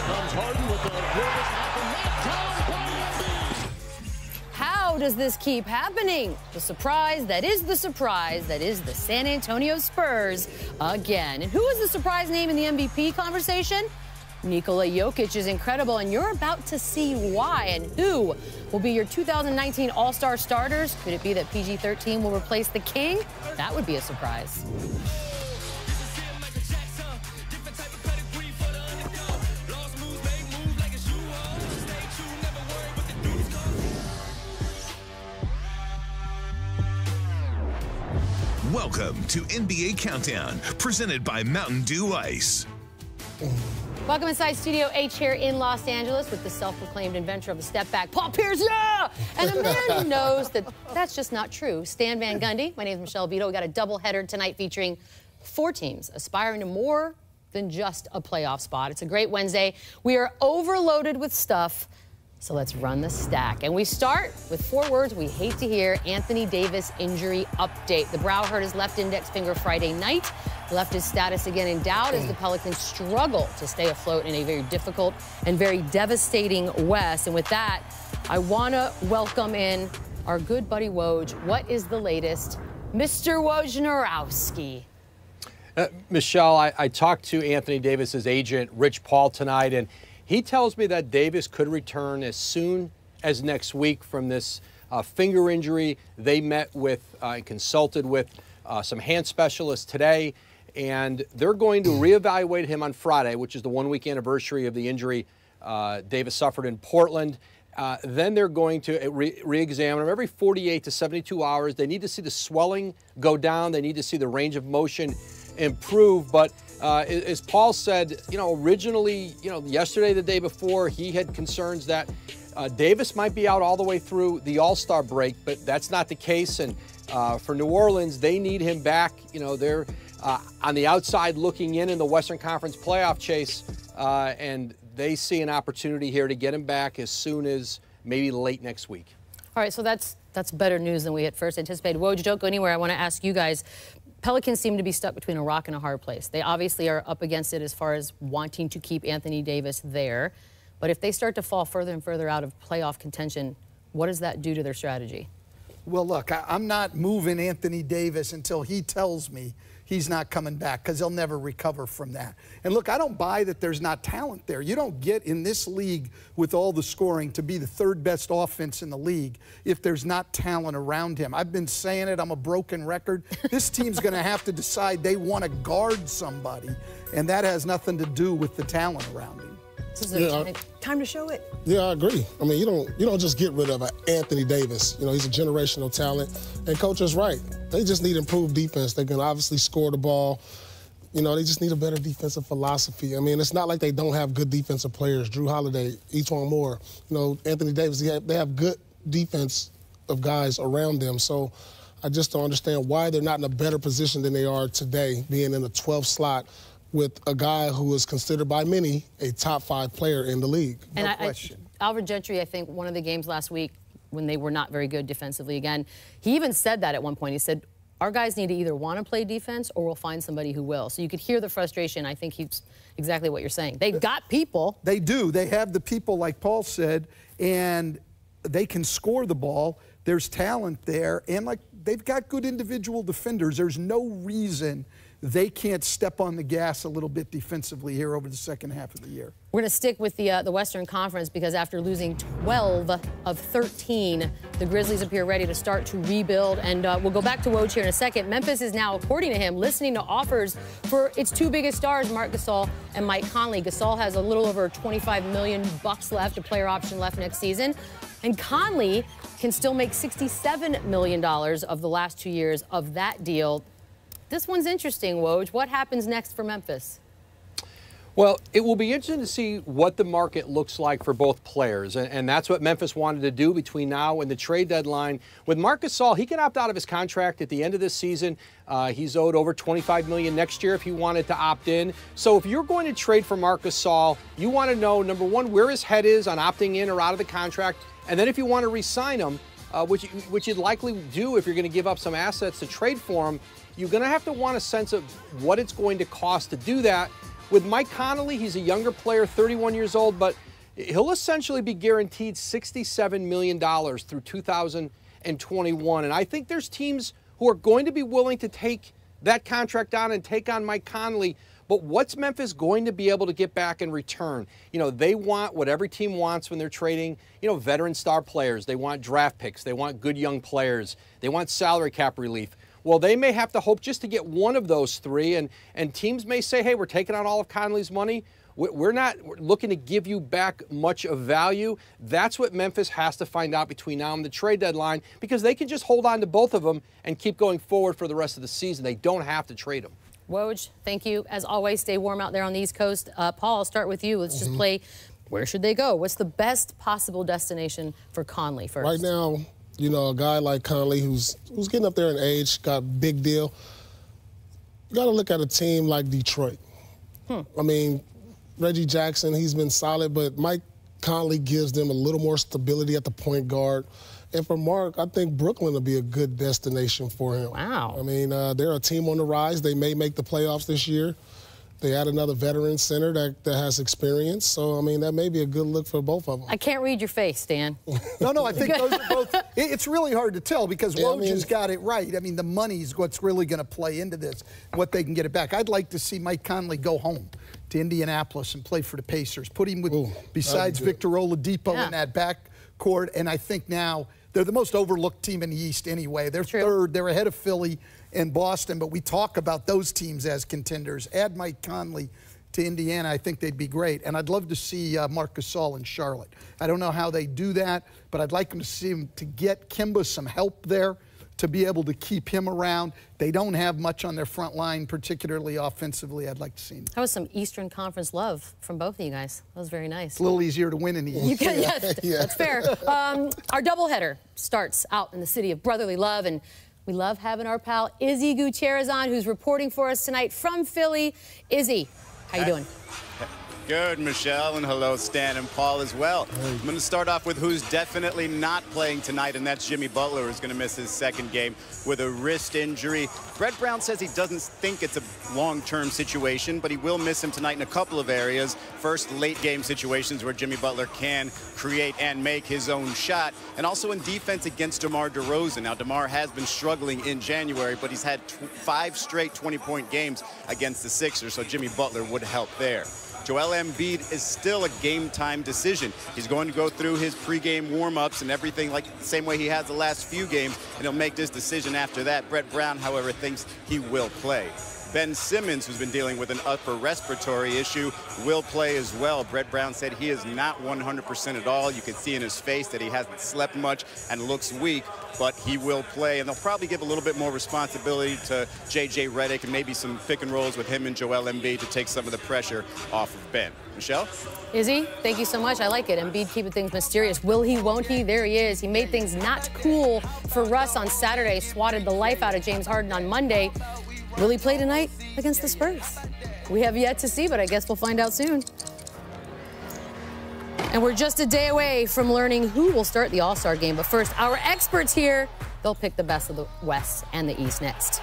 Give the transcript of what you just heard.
comes Harden with the greatest How does this keep happening? The surprise that is the San Antonio Spurs again. And who is the surprise name in the MVP conversation? Nikola Jokic is incredible, and you're about to see why. And who will be your 2019 All-Star starters? Could it be that PG-13 will replace the King? That would be a surprise. Welcome to NBA Countdown, presented by Mountain Dew Ice. Welcome inside Studio H here in Los Angeles with the self-proclaimed inventor of the step back, Paul Pierce, yeah! And a man who knows that that's just not true, Stan Van Gundy. My name is Michelle Vito. We got a doubleheader tonight featuring 4 teams aspiring to more than just a playoff spot. It's a great Wednesday. We are overloaded with stuff, so let's run the stack. And we start with 4 words we hate to hear: Anthony Davis injury update. The brow hurt his left index finger Friday night, left his status again in doubt as the Pelicans struggle to stay afloat in a very difficult and very devastating West. And with that, I want to welcome in our good buddy Woj. What is the latest? Mr. Wojnarowski. Michelle, I talked to Anthony Davis's agent, Rich Paul, tonight, and he tells me that Davis could return as soon as next week from this finger injury. They met with and consulted with some hand specialists today, and they're going to reevaluate him on Friday, which is the 1-week anniversary of the injury Davis suffered in Portland. Then they're going to re-examine him every 48 to 72 hours. They need to see the swelling go down. They need to see the range of motion improve. But as Paul said, originally, yesterday, the day before, he had concerns that Davis might be out all the way through the All-Star break, but that's not the case. And for New Orleans, they need him back. They're on the outside looking in the Western Conference playoff chase, and they see an opportunity here to get him back as soon as maybe late next week. All right, so that's better news than we had first anticipated. Woj, don't go anywhere. I want to ask you guys. Pelicans seem to be stuck between a rock and a hard place. They obviously are up against it as far as wanting to keep Anthony Davis there. But if they start to fall further and further out of playoff contention, what does that do to their strategy? Well, look, I'm not moving Anthony Davis until he tells me he's not coming back, because he'll never recover from that. And look, I don't buy that there's not talent there. You don't get in this league with all the scoring to be the 3rd best offense in the league if there's not talent around him. I've been saying it. I'm a broken record. This team's going to have to decide they want to guard somebody, and that has nothing to do with the talent around him. This is time to show it. Yeah, I agree. I mean, you don't just get rid of Anthony Davis. He's a generational talent, and Coach is right. They just need improved defense. They can obviously score the ball. They just need a better defensive philosophy. I mean, it's not like they don't have good defensive players. Drew Holiday, E'Twaun Moore, Anthony Davis. They have good defense of guys around them. So I just don't understand why they're not in a better position than they are today, being in the 12th slot with a guy who is considered by many a top 5 player in the league. No question. Alvin Gentry, I think, one of the games last week when they were not very good defensively again, he even said that at one point. He said, our guys need to either want to play defense or we'll find somebody who will. So you could hear the frustration. I think he's exactly what you're saying. They've got people. They do. They have the people, like Paul said, and they can score the ball. There's talent there, and they've got good individual defenders. There's no reason they can't step on the gas a little bit defensively here over the second half of the year. We're going to stick with the Western Conference, because after losing 12 of 13, the Grizzlies appear ready to start to rebuild. And we'll go back to Woj here in a second. Memphis is now, according to him, listening to offers for its 2 biggest stars, Marc Gasol and Mike Conley. Gasol has a little over $25 million left, a player option left next season. And Conley can still make $67 million of the last 2 years of that deal. This one's interesting, Woj. What happens next for Memphis? Well, it will be interesting to see what the market looks like for both players, and that's what Memphis wanted to do between now and the trade deadline. With Marc Gasol, he can opt out of his contract at the end of this season. He's owed over $25 million next year if he wanted to opt in. So if you're going to trade for Marc Gasol, you want to know, number one, where his head is on opting in or out of the contract, and then if you want to re-sign him, which you'd likely do if you're going to give up some assets to trade for him, you're going to have to want a sense of what it's going to cost to do that. with Mike Conley, he's a younger player, 31 years old, but he'll essentially be guaranteed $67 million through 2021. And I think there's teams who are going to be willing to take that contract on and take on Mike Conley. But what's Memphis going to be able to get back in return? You know, they want what every team wants when they're trading, you know, veteran star players. They want draft picks. They want good young players. They want salary cap relief. Well, they may have to hope just to get one of those three, and teams may say, hey, we're taking out all of Conley's money. We're not looking to give you back much of value. That's what Memphis has to find out between now and the trade deadline, because they can just hold on to both of them and keep going forward for the rest of the season. They don't have to trade them. Woj, thank you. As always, stay warm out there on the East Coast. Paul, I'll start with you. Let's just play, where should they go? What's the best possible destination for Conley first? Right now, you know, a guy like Conley who's getting up there in age, got a big deal. You got to look at a team like Detroit. I mean, Reggie Jackson, he's been solid, but Mike Conley gives them a little more stability at the point guard. And for Mark, I think Brooklyn will be a good destination for him. Wow. I mean, they're a team on the rise. They may make the playoffs this year. They add another veteran center that has experience. So, I mean, that may be a good look for both of them. I can't read your face, Dan. No, I think those are both. It's really hard to tell because Woj has got it right. I mean, the money's what's really going to play into this, what they can get it back. I'd like to see Mike Conley go home to Indianapolis and play for the Pacers. Put him with, besides Victor Oladipo in that backcourt. And I think now they're the most overlooked team in the East anyway. They're third. They're ahead of Philly and Boston, but we talk about those teams as contenders. Add Mike Conley to Indiana, I think they'd be great. And I'd love to see Marc Gasol in Charlotte. I don't know how they do that, but I'd like them to see him to get Kimba some help there to be able to keep him around. They don't have much on their front line, particularly offensively. I'd like to see him. That was some Eastern Conference love from both of you guys. That was very nice. It's a little easier to win in the East. That's fair. Our doubleheader starts out in the city of brotherly love, and we love having our pal Izzy Gutierrez on, who's reporting for us tonight from Philly. Izzy, how you doing? Good, Michelle, and hello, Stan and Paul as well. I'm going to start off with who's definitely not playing tonight, and that's Jimmy Butler, who's going to miss his second game with a wrist injury. Brett Brown says he doesn't think it's a long-term situation, but he will miss him tonight in a couple of areas. First, late-game situations where Jimmy Butler can create and make his own shot, and also in defense against DeMar DeRozan. Now, DeMar has been struggling in January, but he's had 5 straight 20-point games against the Sixers, so Jimmy Butler would help there. Joel Embiid is still a game-time decision. He's going to go through his pregame warm-ups and everything like the same way he has the last few games, and he'll make this decision after that. Brett Brown, however, thinks he will play. Ben Simmons, who's been dealing with an upper respiratory issue, will play as well. Brett Brown said he is not 100% at all. You can see in his face that he hasn't slept much and looks weak, but he will play. And they'll probably give a little bit more responsibility to J.J. Redick and maybe some pick and rolls with him and Joel Embiid to take some of the pressure off of Ben. Michelle? Izzy, thank you so much. I like it. Embiid keeping things mysterious. Will he, won't he? There he is. He made things not cool for Russ on Saturday, swatted the life out of James Harden on Monday. Will he play tonight against the Spurs? We have yet to see, but I guess we'll find out soon. And we're just a day away from learning who will start the All-Star game. But first, our experts here, they'll pick the best of the West and the East next.